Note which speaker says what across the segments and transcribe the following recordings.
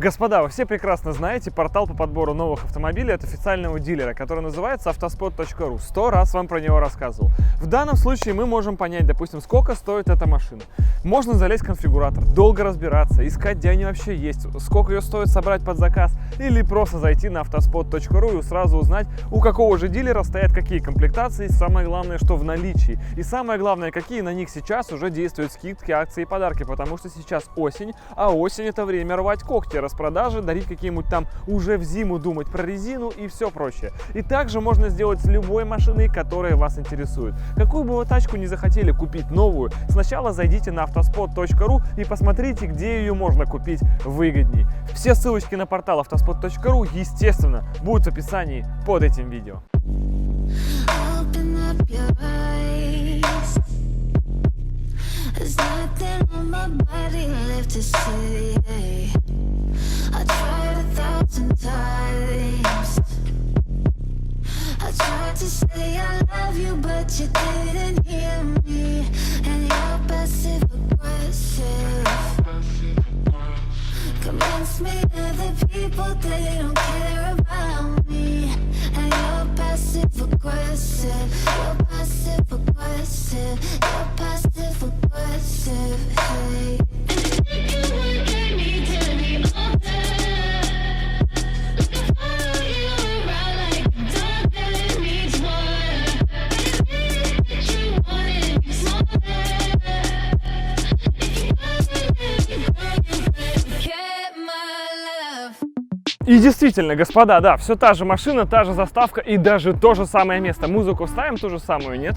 Speaker 1: Господа, вы все прекрасно знаете портал по подбору новых автомобилей от официального дилера, который называется Автоспот.ру. 100 раз вам про него рассказывал. В данном случае мы можем понять, допустим, сколько стоит эта машина. Можно залезть в конфигуратор, долго разбираться, искать, где они вообще есть, сколько ее стоит собрать под заказ, или просто зайти на Автоспот.ру и сразу узнать, у какого же дилера стоят какие комплектации, и самое главное, что в наличии. И самое главное, какие на них сейчас уже действуют скидки, акции и подарки, потому что сейчас осень, а осень — это время рвать когти, распродажи, дарить какие-нибудь там уже в зиму, думать про резину и все прочее. И также можно сделать с любой машиной, которая вас интересует. Какую бы вы тачку не захотели купить новую, сначала зайдите на Автоспот.ру и посмотрите, где ее можно купить выгодней. Все ссылочки на портал Автоспот.ру, естественно, будут в описании под этим видео. There's nothing on my body left to say. I tried 1,000 times. I tried to say I love you, but you didn't hear me. And you're passive aggressive. Convince me that the people, they don't care about me. And you're passive aggressive. You're passive aggressive. You're passive aggressive. Hey. И действительно, господа, да, все та же машина, та же заставка и даже то же самое место. Музыку вставим ту же самую, нет?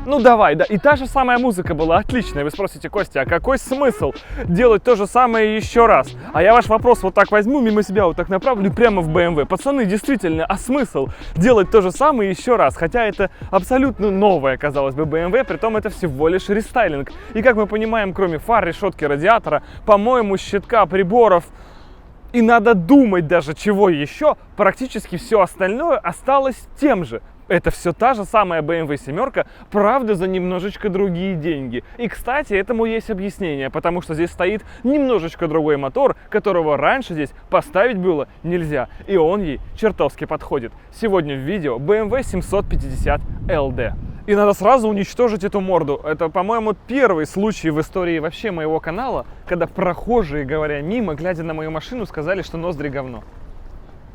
Speaker 1: Ну давай, да, и та же самая музыка была отличная. Вы спросите, Костя, а какой смысл делать то же самое еще раз? А я ваш вопрос вот так возьму, мимо себя вот так направлю прямо в BMW. Пацаны, действительно, а смысл делать то же самое еще раз? Хотя это абсолютно новое, казалось бы, BMW, притом это всего лишь рестайлинг. И как мы понимаем, кроме фар, решетки радиатора, по-моему, щитка, приборов, и надо думать даже, чего еще, практически все остальное осталось тем же. Это все та же самая BMW 7, правда, за немножечко другие деньги. И, кстати, этому есть объяснение, потому что здесь стоит немножечко другой мотор, которого раньше здесь поставить было нельзя, и он ей чертовски подходит. Сегодня в видео BMW 750 LD. И надо сразу уничтожить эту морду. Это, по-моему, первый случай в истории вообще моего канала, когда прохожие, говоря мимо, глядя на мою машину, сказали, что ноздри говно.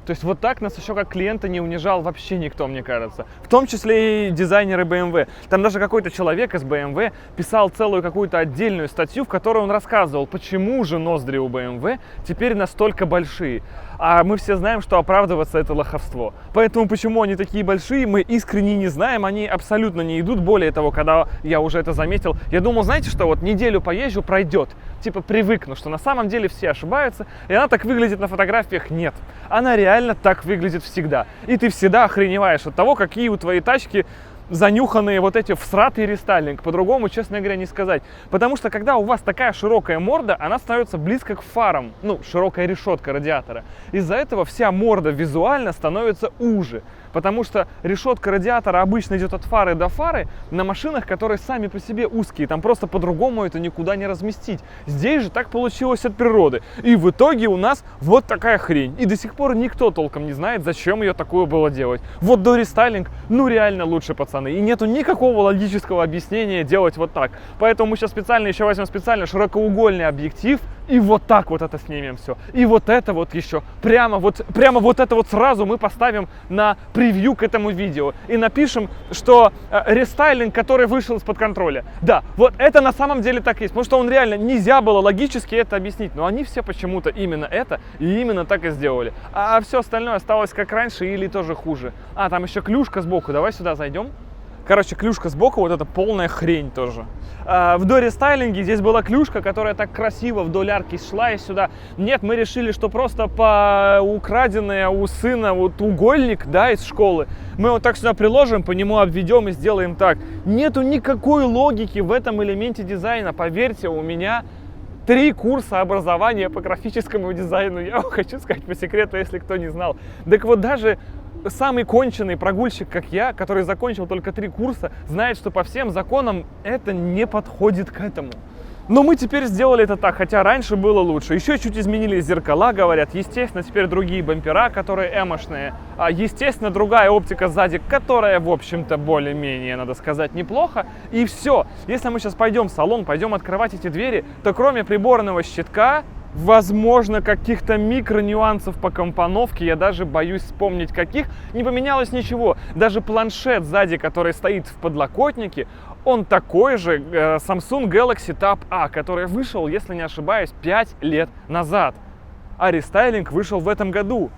Speaker 1: То есть вот так нас еще как клиента не унижал вообще никто, мне кажется. В том числе и дизайнеры BMW. Там даже какой-то человек из BMW писал целую какую-то отдельную статью, в которой он рассказывал, почему же ноздри у BMW теперь настолько большие. А мы все знаем, что оправдываться — это лоховство. Поэтому почему они такие большие, мы искренне не знаем, они абсолютно не идут. Более того, когда я уже это заметил, я думал, знаете что, вот неделю поезжу, пройдет. Типа привыкну, что на самом деле все ошибаются, и она так выглядит на фотографиях. Нет, она реально так выглядит всегда. И ты всегда охреневаешь от того, какие у твоей тачки занюханные вот эти всратый рестайлинг. По-другому, честно говоря, не сказать. Потому что когда у вас такая широкая морда, она становится близко к фарам. Ну, широкая решетка радиатора. Из-за этого вся морда визуально становится уже. Потому что решетка радиатора обычно идет от фары до фары на машинах, которые сами по себе узкие. Там просто по-другому это никуда не разместить. Здесь же так получилось от природы. И в итоге у нас вот такая хрень. И до сих пор никто толком не знает, зачем ее такую было делать. Вот до рестайлинг, ну реально лучше, пацаны. И нету никакого логического объяснения делать вот так. Поэтому мы сейчас специально еще возьмем специально широкоугольный объектив и вот так вот это снимем все. И вот это вот еще. Прямо вот это вот сразу мы поставим на превью к этому видео. И напишем, что рестайлинг, который вышел из-под контроля. Да, вот это на самом деле так и есть. Потому что он реально нельзя было логически это объяснить. Но они все почему-то именно это и именно так и сделали. А все остальное осталось как раньше или тоже хуже. А, там еще клюшка сбоку. Давай сюда зайдем. Короче, клюшка сбоку, вот это полная хрень тоже. В дорестайлинге здесь была клюшка, которая так красиво вдоль арки шла и сюда. Нет, мы решили, что просто по украденное у сына вот угольник, да, из школы, мы вот так сюда приложим, по нему обведем и сделаем так. Нету никакой логики в этом элементе дизайна. Поверьте, у меня 3 курса образования по графическому дизайну. Я вам хочу сказать по секрету, если кто не знал. Так вот, даже самый конченый прогульщик, как я, который закончил только 3 курса, знает, что по всем законам это не подходит к этому. Но мы теперь сделали это так, хотя раньше было лучше. Еще чуть изменили зеркала, говорят. Естественно, теперь другие бампера, которые эмошные. Естественно, другая оптика сзади, которая, в общем-то, более-менее, надо сказать, неплохо. И все. Если мы сейчас пойдем в салон, пойдем открывать эти двери, то кроме приборного щитка, возможно, каких-то микро-нюансов по компоновке, я даже боюсь вспомнить каких, не поменялось ничего. Даже планшет сзади, который стоит в подлокотнике, он такой же Samsung Galaxy Tab A, который вышел, если не ошибаюсь, 5 лет назад. А рестайлинг вышел в этом году.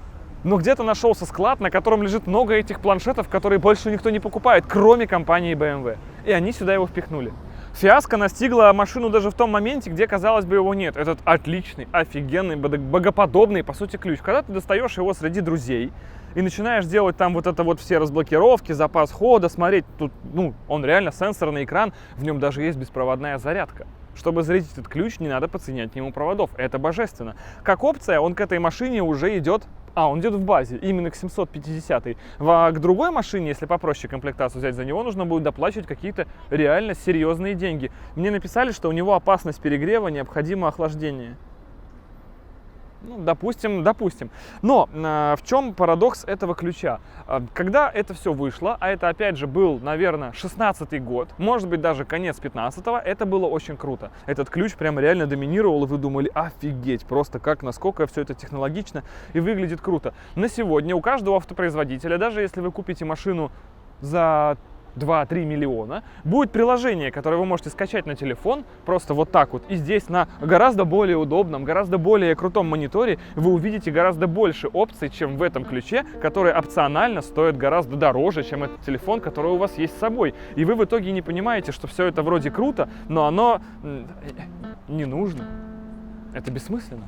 Speaker 1: Но где-то нашелся склад, на котором лежит много этих планшетов, которые больше никто не покупает, кроме компании BMW. И они сюда его впихнули. Фиаско настигла машину даже в том моменте, где, казалось бы, его нет. Этот отличный, офигенный, богоподобный, по сути, ключ. Когда ты достаешь его среди друзей и начинаешь делать там вот это вот все разблокировки, запас хода, смотреть, тут, он реально сенсорный экран, в нем даже есть беспроводная зарядка. Чтобы зарядить этот ключ, не надо подсоединять к нему проводов. Это божественно. Как опция, он к этой машине уже идет. Он идет в базе, именно к 750-й. А к другой машине, если попроще комплектацию взять, за него нужно будет доплачивать какие-то реально серьезные деньги. Мне написали, что у него опасность перегрева, необходимо охлаждение. Допустим. Но в чем парадокс этого ключа? Когда это все вышло, а это опять же был, наверное, 16-й год, может быть даже конец 15-го, это было очень круто. Этот ключ прям реально доминировал, и вы думали, офигеть, просто насколько все это технологично и выглядит круто. На сегодня у каждого автопроизводителя, даже если вы купите машину за 2-3 миллиона, будет приложение, которое вы можете скачать на телефон, просто вот так вот. И здесь на гораздо более удобном, гораздо более крутом мониторе вы увидите гораздо больше опций, чем в этом ключе, который опционально стоит гораздо дороже, чем этот телефон, который у вас есть с собой. И вы в итоге не понимаете, что все это вроде круто, но оно не нужно. Это бессмысленно.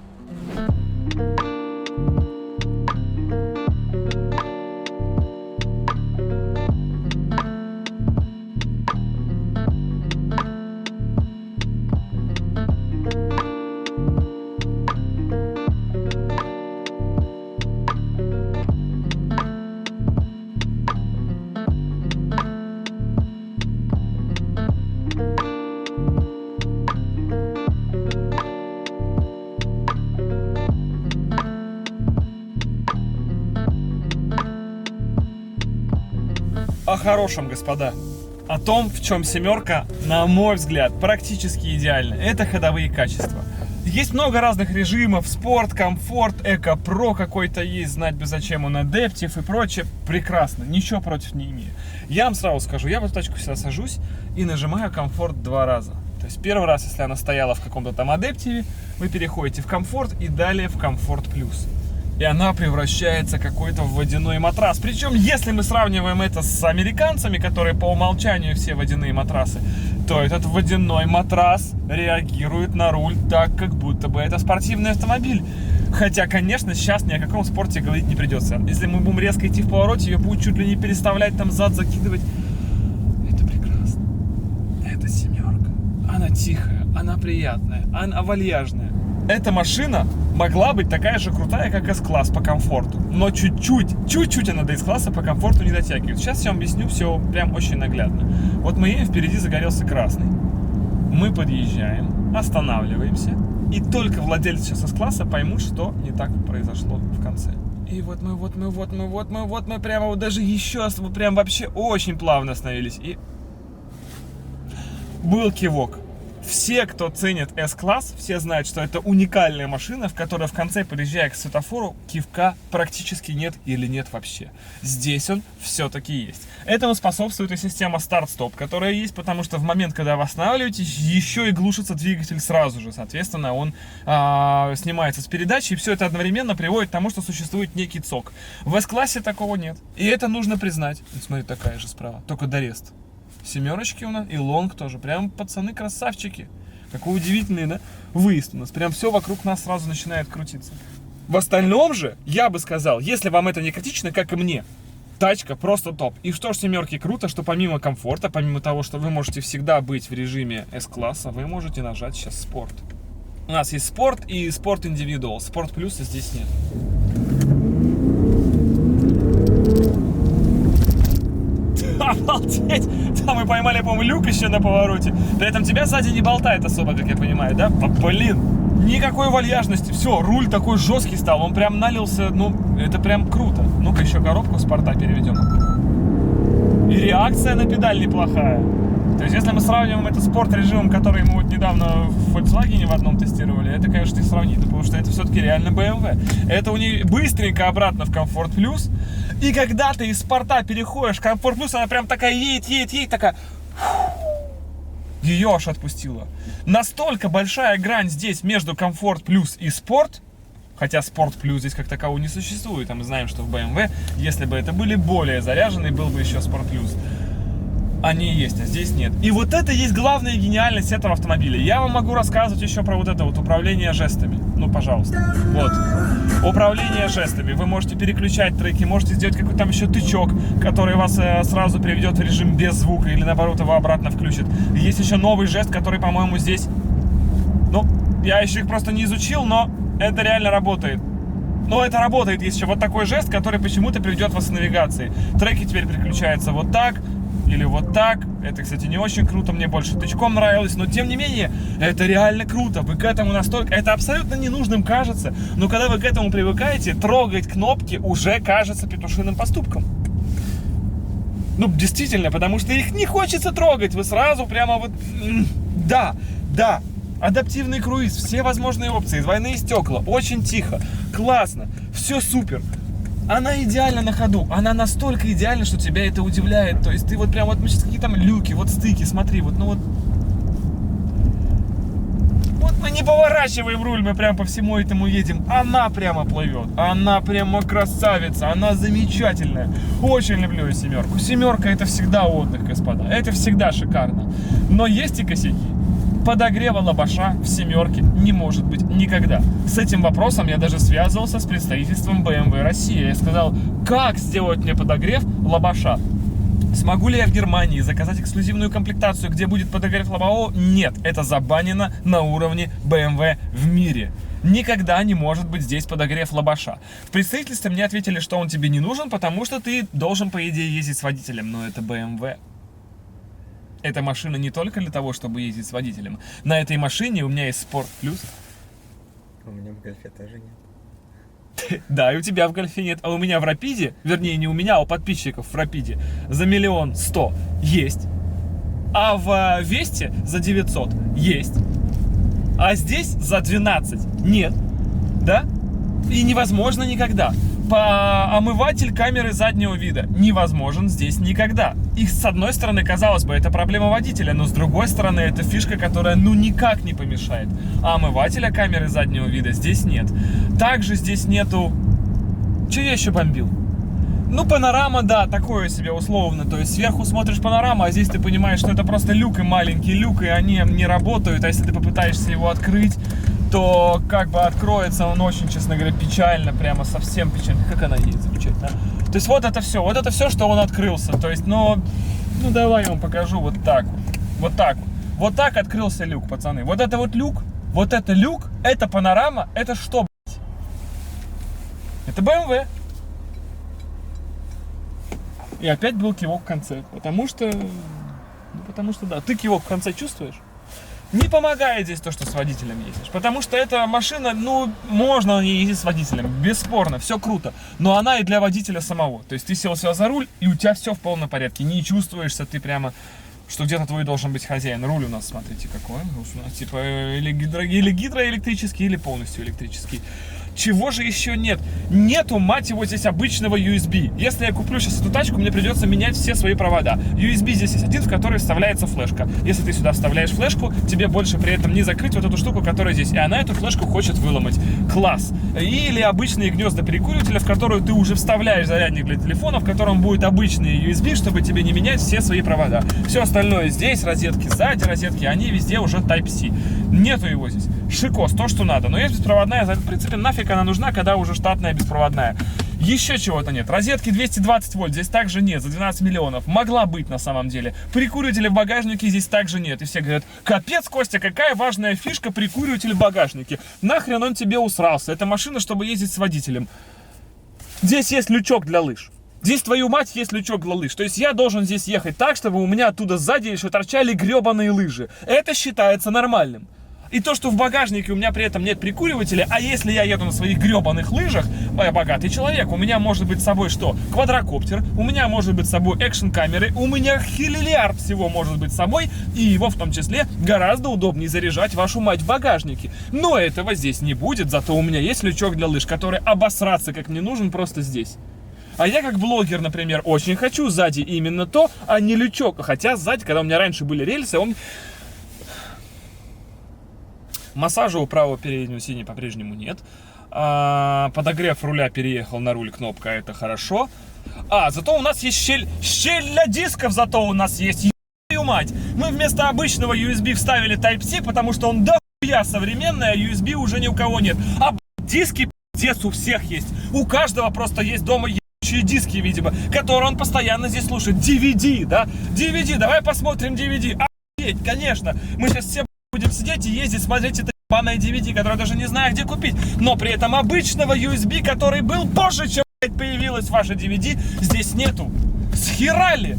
Speaker 1: О хорошем, господа. О том, в чем семерка, на мой взгляд, практически идеальна. Это ходовые качества. Есть много разных режимов. Спорт, комфорт, эко-про какой-то есть. Знать бы зачем он, адаптив и прочее. Прекрасно. Ничего против не имею. Я вам сразу скажу. Я в эту тачку всегда сажусь и нажимаю комфорт 2 раза. То есть первый раз, если она стояла в каком-то там адаптиве, вы переходите в комфорт и далее в комфорт плюс. И она превращается какой-то в водяной матрас. Причем, если мы сравниваем это с американцами, которые по умолчанию все водяные матрасы, то этот водяной матрас реагирует на руль так, как будто бы это спортивный автомобиль. Хотя, конечно, сейчас ни о каком спорте говорить не придется. Если мы будем резко идти в повороте, ее будет чуть ли не переставлять, там зад закидывать. Это прекрасно. Это семерка. Она тихая, она приятная, она вальяжная. Эта машина могла быть такая же крутая, как S-класс по комфорту. Но чуть-чуть она до S-класса по комфорту не дотягивает. Сейчас я вам объясню все прям очень наглядно. Вот мы едем, впереди загорелся красный. Мы подъезжаем, останавливаемся. И только владельцы сейчас S-класса поймут, что не так произошло в конце. И вот мы прямо вот даже еще прям вообще очень плавно остановились. И был кивок. Все, кто ценит S-класс, все знают, что это уникальная машина, в которой в конце, подъезжая к светофору, кивка практически нет или нет вообще. Здесь он все-таки есть. Этому способствует и система старт-стоп, которая есть, потому что в момент, когда вы останавливаетесь, еще и глушится двигатель сразу же. Соответственно, он снимается с передачи, и все это одновременно приводит к тому, что существует некий цок. В S-классе такого нет. И это нужно признать. Вот смотри, такая же справа, только дорест. Семерочки у нас и лонг тоже. Прям пацаны красавчики. Какой удивительный, да? Выезд у нас. Прям все вокруг нас сразу начинает крутиться. В остальном же, я бы сказал, если вам это не критично, как и мне, тачка просто топ. И что ж семерки круто, что помимо комфорта, помимо того, что вы можете всегда быть в режиме S-класса, вы можете нажать сейчас спорт. У нас есть спорт и спорт индивидуал. Спорт плюса здесь нет. Обалдеть! А мы поймали, по-моему, люк еще на повороте. При этом тебя сзади не болтает особо, как я понимаю, да? Блин, никакой вальяжности. Все, руль такой жесткий стал. Он прям налился, ну, это прям круто. Ну-ка еще коробку спорта переведем. И реакция на педаль неплохая. То есть, если мы сравниваем это спорт-режимом, который мы вот недавно в Volkswagen в одном тестировали, это, конечно, не сравнить, потому что это все-таки реально BMW. Это у нее быстренько обратно в Comfort Plus. И когда ты из спорта переходишь в Comfort Plus, она прям такая едет, такая... Ее аж отпустила. Настолько большая грань здесь между Comfort Plus и Sport, хотя Sport Plus здесь как такового не существует, а мы знаем, что в BMW, если бы это были более заряженные, был бы еще Sport Plus. Они есть, а здесь нет. И вот это есть главная гениальность этого автомобиля. Я вам могу рассказывать еще про вот это вот управление жестами. Ну, пожалуйста. Вот. Управление жестами. Вы можете переключать треки, можете сделать какой-то там еще тычок, который вас сразу приведет в режим без звука или наоборот его обратно включит. Есть еще новый жест, который, по-моему, здесь... Ну, я еще их просто не изучил, но это реально работает. Но это работает. Есть еще вот такой жест, который почему-то приведет вас в навигации. Треки теперь переключаются вот так. Или вот так. Это, кстати, не очень круто, мне больше тычком нравилось, но тем не менее, это реально круто. Вы к этому настолько... Это абсолютно ненужным кажется, но когда вы к этому привыкаете, трогать кнопки уже кажется петушиным поступком. Ну, действительно, потому что их не хочется трогать. Вы сразу прямо вот... Да. Адаптивный круиз, все возможные опции, двойные стекла, очень тихо, классно, все супер. Она идеально на ходу, она настолько идеальна, что тебя это удивляет. То есть ты вот прям вот, мы сейчас какие там люки, вот стыки, смотри, вот, ну вот. Вот мы не поворачиваем руль, мы прям по всему этому едем. Она прямо плывет, она прямо красавица, она замечательная. Очень люблю я семерку. Семерка это всегда отдых, господа, это всегда шикарно. Но есть и косяки. Подогрева лабаша в семерке не может быть никогда. С этим вопросом я даже связывался с представительством BMW России. Я сказал, как сделать мне подогрев лабаша? Смогу ли я в Германии заказать эксклюзивную комплектацию, где будет подогрев лобового? Нет, это забанено на уровне BMW в мире. Никогда не может быть здесь подогрев лобаша. В представительстве мне ответили, что он тебе не нужен, потому что ты должен, по идее, ездить с водителем. Но это BMW. Эта машина не только для того, чтобы ездить с водителем. На этой машине у меня есть Sport Plus.
Speaker 2: У меня в Гольфе тоже нет.
Speaker 1: Да, и у тебя в Гольфе нет. А у меня в Рапиде, вернее не у меня, а у подписчиков в Рапиде за 1 100 000 есть. А в Весте за 900 есть. А здесь за 12 нет. Да? И невозможно никогда. Омыватель камеры заднего вида невозможен здесь никогда. И с одной стороны, казалось бы, это проблема водителя, но с другой стороны, это фишка, которая ну никак не помешает. А омывателя камеры заднего вида здесь нет. Также здесь нету... Че я еще бомбил? Ну, панорама, да, такое себе условно. То есть сверху смотришь панораму, а здесь ты понимаешь, что это просто люк и маленький люк, и они не работают. А если ты попытаешься его открыть, то как бы откроется он очень, честно говоря, печально, прямо совсем печально. Как она едет замечательно. То есть вот это все, что он открылся. То есть, ну давай я вам покажу вот так вот. Вот так вот. Вот так открылся люк, пацаны. Вот это вот люк, это панорама, это что, блядь? Это BMW. И опять был кивок в конце, потому что да, ты кивок в конце чувствуешь? Не помогает здесь то, что с водителем ездишь, потому что эта машина, ну, можно ездить с водителем, бесспорно, все круто, но она и для водителя самого, то есть ты сел за руль, и у тебя все в полном порядке, не чувствуешься ты прямо, что где-то твой должен быть хозяин. Руль у нас, смотрите, какой, у нас типа или гидроэлектрический, или полностью электрический. Чего же еще нет? Нету, мать его, здесь обычного USB. Если я куплю сейчас эту тачку, мне придется менять все свои провода. USB здесь есть один, в который вставляется флешка. Если ты сюда вставляешь флешку, тебе больше при этом не закрыть вот эту штуку, которая здесь. И она эту флешку хочет выломать. Класс. Или обычные гнезда перекуривателя, в которую ты уже вставляешь зарядник для телефона, в котором будет обычный USB, чтобы тебе не менять все свои провода. Все остальное здесь, розетки сзади, розетки, они везде уже Type-C. Нету его здесь. Шикос, то, что надо. Но есть беспроводная, в принципе, нафиг она нужна, когда уже штатная беспроводная. Еще чего-то нет. Розетки 220 вольт здесь также нет, за 12 миллионов. Могла быть на самом деле. Прикуривателя в багажнике здесь также нет. И все говорят, капец, Костя, какая важная фишка прикуриватель в багажнике. Нахрен он тебе усрался? Это машина, чтобы ездить с водителем. Здесь есть лючок для лыж.
Speaker 3: Здесь, твою мать, есть лючок для лыж. То есть я должен здесь ехать так, чтобы у меня оттуда сзади еще торчали гребаные лыжи. Это считается нормальным. И то, что в багажнике у меня при этом нет прикуривателя, а если я еду на своих гребаных лыжах, я богатый человек, у меня может быть с собой что? Квадрокоптер, у меня может быть с собой экшн-камеры, у меня хилилиард всего может быть с собой, и его в том числе гораздо удобнее заряжать, вашу мать, в багажнике. Но этого здесь не будет, зато у меня есть лючок для лыж, который обосраться как мне нужен просто здесь. А я как блогер, например, очень хочу сзади именно то, а не лючок. Хотя сзади, когда у меня раньше были рельсы, он... Массажа у правого переднего сиденья по-прежнему нет. Подогрев руля, переехал на руль, кнопка, это хорошо. Зато у нас есть щель для дисков, зато у нас есть, ебаную мать. Мы вместо обычного USB вставили Type-C, потому что он дохуя современный, а USB уже ни у кого нет. Диски, пиздец, у всех есть. У каждого просто есть дома ебучие диски, видимо, которые он постоянно здесь слушает. DVD, да? DVD, давай посмотрим DVD. Охуеть, конечно. Мы сейчас все будем сидеть и ездить, смотреть это ебаное DVD, которое даже не знаю, где купить. Но при этом обычного USB, который был позже, чем появилась ваша DVD, здесь нету. Схерали.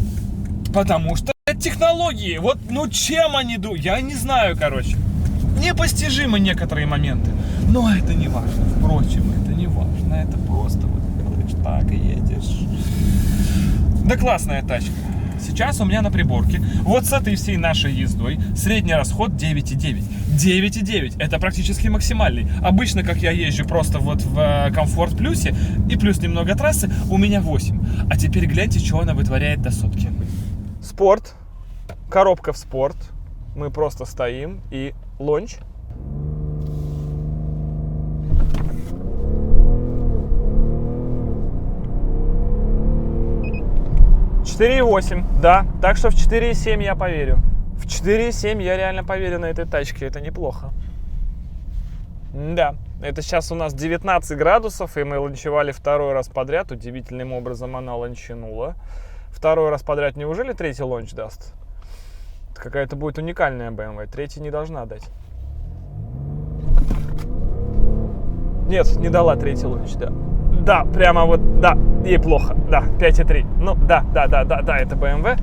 Speaker 3: Потому что это технологии. Вот, ну чем они думают? Я не знаю, короче. Непостижимы некоторые моменты. Но это не важно. Впрочем, это не важно. Это просто вот делаешь так и едешь. Да классная тачка. Сейчас у меня на приборке, вот с этой всей нашей ездой, средний расход 9,9. 9,9. Это практически максимальный. Обычно, как я езжу просто вот в комфорт плюсе и плюс немного трассы, у меня 8. А теперь гляньте, что она вытворяет до сотки.
Speaker 1: Спорт. Коробка в спорт. Мы просто стоим и лонч. В 4,8, да. Так что в 4,7 я поверю. В 4,7 я реально поверю на этой тачке. Это неплохо. Да. Это сейчас у нас 19 градусов, и мы ланчевали второй раз подряд. Удивительным образом она ланчанула. Второй раз подряд неужели третий лонч даст? Это какая-то будет уникальная BMW. Третий не должна дать. Нет, не дала третий лонч, да. Да, прямо вот, да, ей плохо, да, 5,3. Ну, да, это BMW.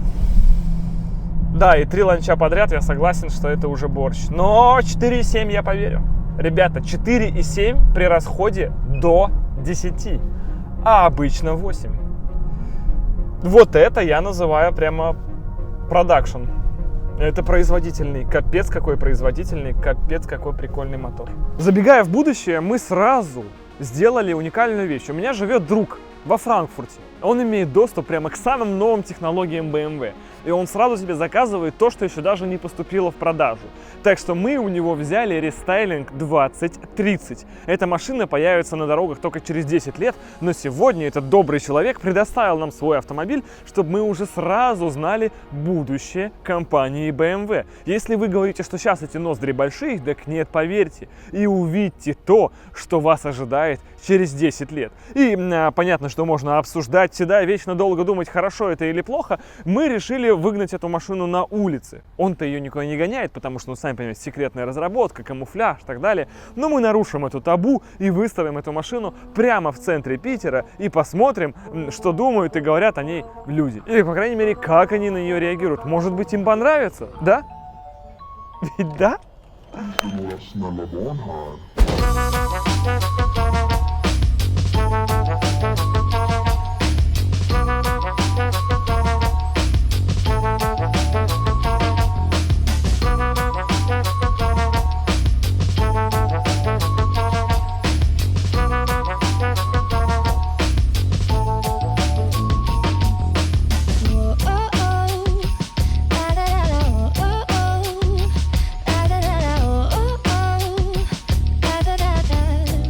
Speaker 1: Да, и 3 ланча подряд, я согласен, что это уже борщ. Но 4,7 я поверю. Ребята, 4,7 при расходе до 10, а обычно 8. Вот это я называю прямо продакшн. Это производительный, капец какой производительный, капец какой прикольный мотор. Забегая в будущее, мы сразу сделали уникальную вещь. У меня живет друг во Франкфурте. Он имеет доступ прямо к самым новым технологиям BMW. И он сразу себе заказывает то, что еще даже не поступило в продажу. Так что мы у него взяли рестайлинг 2030. Эта машина появится на дорогах только через 10 лет, но сегодня этот добрый человек предоставил нам свой автомобиль, чтобы мы уже сразу знали будущее компании BMW. Если вы говорите, что сейчас эти ноздри большие, так нет, поверьте. И увидьте то, что вас ожидает через 10 лет. И понятно, что можно обсуждать всегда, вечно долго думать, хорошо это или плохо. Мы решили выгнать эту машину на улице. Он-то ее никуда не гоняет, потому что, ну, сами понимаете, секретная разработка, камуфляж и так далее. Но мы нарушим эту табу и выставим эту машину прямо в центре Питера и посмотрим, что думают и говорят о ней люди. Или, по крайней мере, как они на нее реагируют. Может быть, им понравится, да? Ведь да?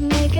Speaker 4: Make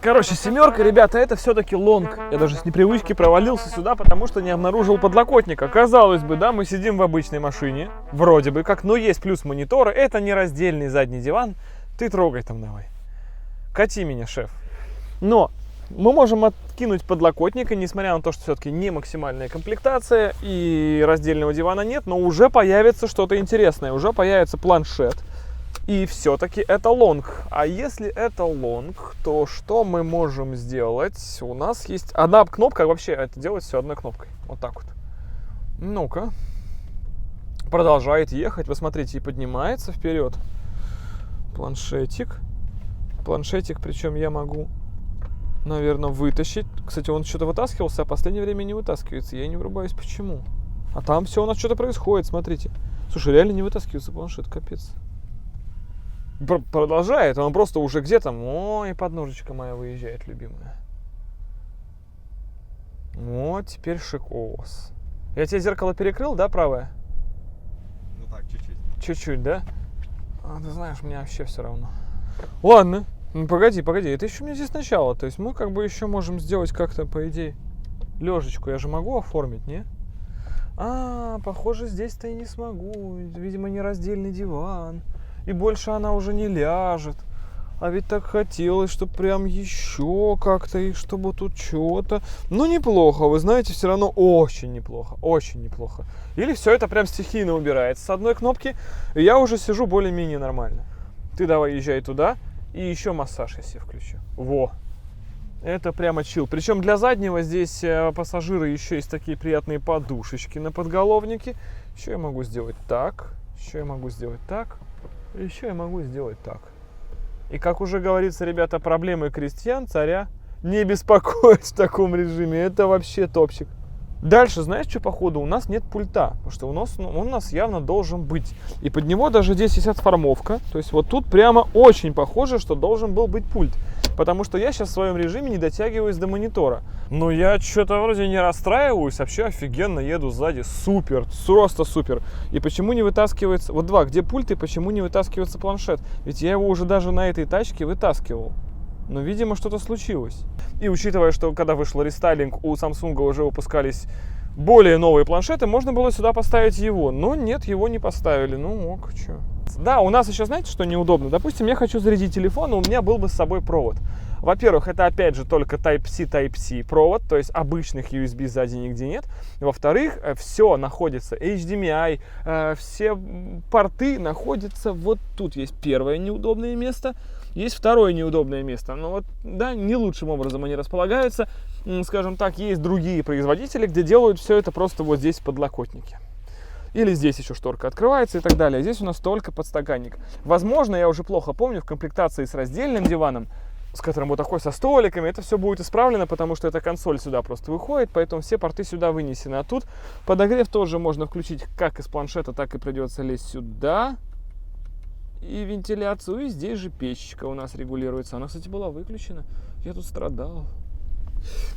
Speaker 1: Короче, семерка, ребята, это все-таки лонг. Я даже с непривычки провалился сюда, потому что не обнаружил подлокотника. Казалось бы, да, мы сидим в обычной машине, вроде бы как, но есть плюс монитора. Это не раздельный задний диван. Ты трогай там давай. Кати меня, шеф. Но мы можем откинуть подлокотник, и несмотря на то, что все-таки не максимальная комплектация и раздельного дивана нет, но уже появится что-то интересное, уже появится планшет. И все-таки это лонг. А если это лонг, то что мы можем сделать? У нас есть одна кнопка, вообще это делать все одной кнопкой. Вот так вот. Ну-ка. Продолжает ехать. Вы смотрите, и поднимается вперед. Планшетик. Планшетик, причем я могу, наверное, вытащить. Кстати, он что-то вытаскивался, а в последнее время не вытаскивается. Я не врубаюсь, почему. А там все у нас что-то происходит, смотрите. Слушай, реально не вытаскивается планшет, капец. Продолжает, он просто уже где-то. Ой, подножечка моя выезжает, любимая. Вот, теперь шикос. Я тебе зеркало перекрыл, да, правое?
Speaker 2: Ну так, чуть-чуть.
Speaker 1: Чуть-чуть, да? А, ты знаешь, мне вообще все равно. Ладно, ну погоди, это еще мне здесь начало. То есть мы как бы еще можем сделать как-то, по идее, лежечку. Я же могу оформить, не? А, похоже, здесь-то и не смогу. Видимо, не раздельный диван. И больше она уже не ляжет. А ведь так хотелось, чтобы прям еще как-то, и чтобы тут что-то. Ну, неплохо, вы знаете, все равно очень неплохо, очень неплохо. Или все это прям стихийно убирается с одной кнопки, и я уже сижу более-менее нормально. Ты давай езжай туда, и еще массаж я себе включу. Во! Это прямо чил. Причем для заднего здесь пассажиры еще есть такие приятные подушечки на подголовнике. Еще я могу сделать так, еще я могу сделать так. Еще я могу сделать так. И как уже говорится, ребята, проблемы крестьян царя не беспокоить в таком режиме. Это вообще топчик. Дальше, знаешь, что походу? У нас нет пульта. Потому что он у нас явно должен быть. И под него даже здесь есть отформовка. То есть вот тут прямо очень похоже, что должен был быть пульт. Потому что я сейчас в своем режиме не дотягиваюсь до монитора. Но я что-то вроде не расстраиваюсь. Вообще офигенно еду сзади. Супер. Просто супер. И почему не вытаскивается... Вот два, где пульт и почему не вытаскивается планшет? Ведь я его уже даже на этой тачке вытаскивал. Но, видимо, что-то случилось. И учитывая, что когда вышел рестайлинг, у Samsung уже выпускались более новые планшеты, можно было сюда поставить его. Но нет, его не поставили. Ну ок, что. Да, у нас еще, знаете, что неудобно? Допустим, я хочу зарядить телефон, и у меня был бы с собой провод. Во-первых, это опять же только Type-C провод, то есть обычных USB сзади нигде нет. Во-вторых, все находится, HDMI, все порты находятся вот тут. Есть первое неудобное место, есть второе неудобное место. Но вот, да, не лучшим образом они располагаются. Скажем так, есть другие производители, где делают все это просто вот здесь в подлокотнике. Или здесь еще шторка открывается и так далее. Здесь у нас только подстаканник. Возможно, я уже плохо помню, в комплектации с раздельным диваном, с которым вот такой со столиками, это все будет исправлено, потому что эта консоль сюда просто выходит, поэтому все порты сюда вынесены. А тут подогрев тоже можно включить как из планшета, так и придется лезть сюда. И вентиляцию, и здесь же печечка у нас регулируется. Она, кстати, была выключена. Я тут страдал.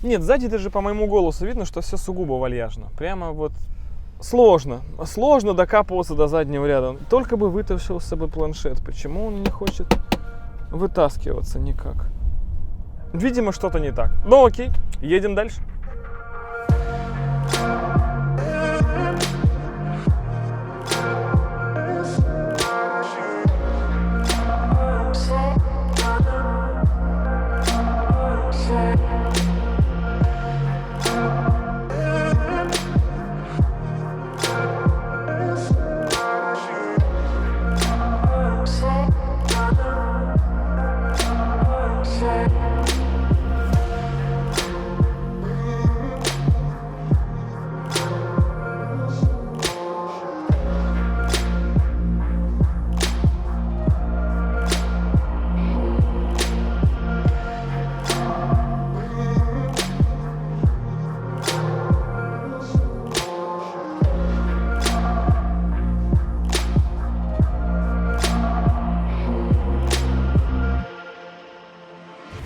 Speaker 1: Нет, сзади даже по моему голосу видно, что все сугубо вальяжно. Прямо вот сложно. Сложно докапываться до заднего ряда. Только бы вытащился бы планшет. Почему он не хочет вытаскиваться никак? Видимо, что-то не так. Ну окей, едем дальше.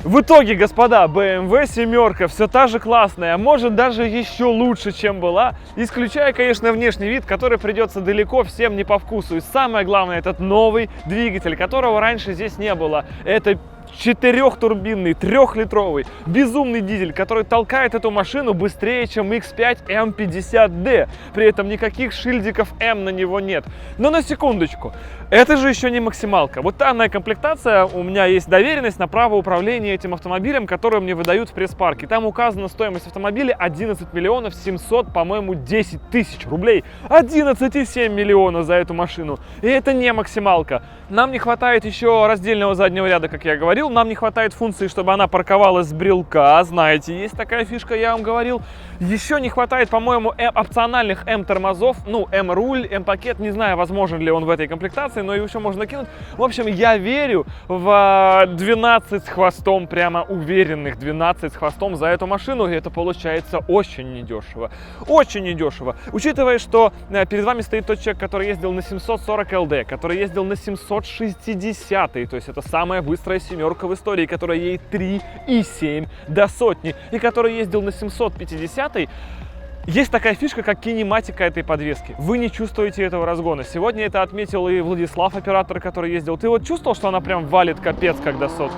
Speaker 1: В итоге, господа, BMW 7 все та же классная, а может даже еще лучше, чем была, исключая, конечно, внешний вид, который придется далеко всем не по вкусу. И самое главное, этот новый двигатель, которого раньше здесь не было. Это 4-турбинный, 3-литровый, безумный дизель, который толкает эту машину быстрее, чем X5 M50D. При этом никаких шильдиков M на него нет. Но на секундочку, это же еще не максималка. Вот данная комплектация, у меня есть доверенность на право управления этим автомобилем, которое мне выдают в пресс-парке. Там указана стоимость автомобиля 11 миллионов 700, по-моему, 10 тысяч рублей. 11,7 миллиона за эту машину. И это не максималка. Нам не хватает еще раздельного заднего ряда, как я говорил. Нам не хватает функции, чтобы она парковалась с брелка. Знаете, есть такая фишка, я вам говорил. Еще не хватает, по-моему, опциональных М-тормозов. Ну, М-руль, М-пакет. Не знаю, возможен ли он в этой комплектации, но его еще можно кинуть. В общем, я верю в 12 с хвостом, прямо уверенных 12 с хвостом за эту машину. И это получается очень недешево. Очень недешево. Учитывая, что перед вами стоит тот человек, который ездил на 740 ЛД, который ездил на 760, то есть это самая быстрая семерка в истории, которая едет 3,7 до сотни, и который ездил на 750. Есть такая фишка, как кинематика этой подвески. Вы не чувствуете этого разгона. Сегодня это отметил и Владислав, оператор, который ездил. Ты вот чувствовал, что она прям валит капец, когда сотки?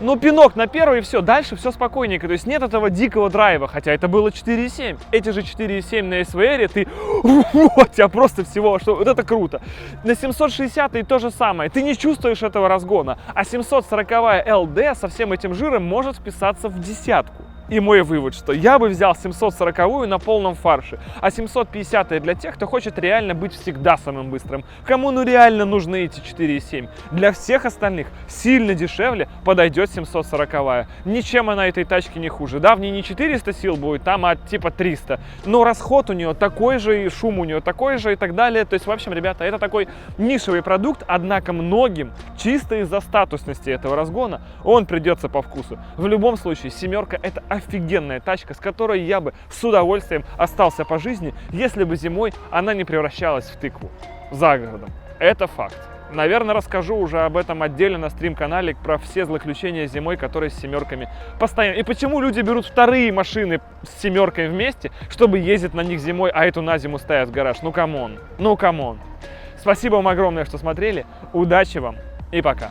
Speaker 1: Ну, пинок на первый и все. Дальше все спокойненько. То есть нет этого дикого драйва, хотя это было 4,7. Эти же 4,7 на SVR, ты... Вот, тебя просто всего... Что... Вот это круто. На 760 и то же самое. Ты не чувствуешь этого разгона. А 740 LD со всем этим жиром может вписаться в десятку. И мой вывод, что я бы взял 740-ю на полном фарше, а 750-я для тех, кто хочет реально быть всегда самым быстрым. Кому ну реально нужны эти 4,7. Для всех остальных сильно дешевле подойдет 740-я. Ничем она этой тачки не хуже. Да, в ней не 400 сил будет, там типа 300. Но расход у нее такой же, и шум у нее такой же и так далее. То есть, в общем, ребята, это такой нишевый продукт, однако многим, чисто из-за статусности этого разгона, он придется по вкусу. В любом случае, семерка — это офигенная тачка, с которой я бы с удовольствием остался по жизни, если бы зимой она не превращалась в тыкву за городом. Это факт. Наверное, расскажу уже об этом отдельно на стрим-канале про все злоключения зимой, которые с семерками постоянно. И почему люди берут вторые машины с семеркой вместе, чтобы ездить на них зимой, а эту на зиму ставят в гараж. Ну камон, ну камон. Спасибо вам огромное, что смотрели. Удачи вам и пока.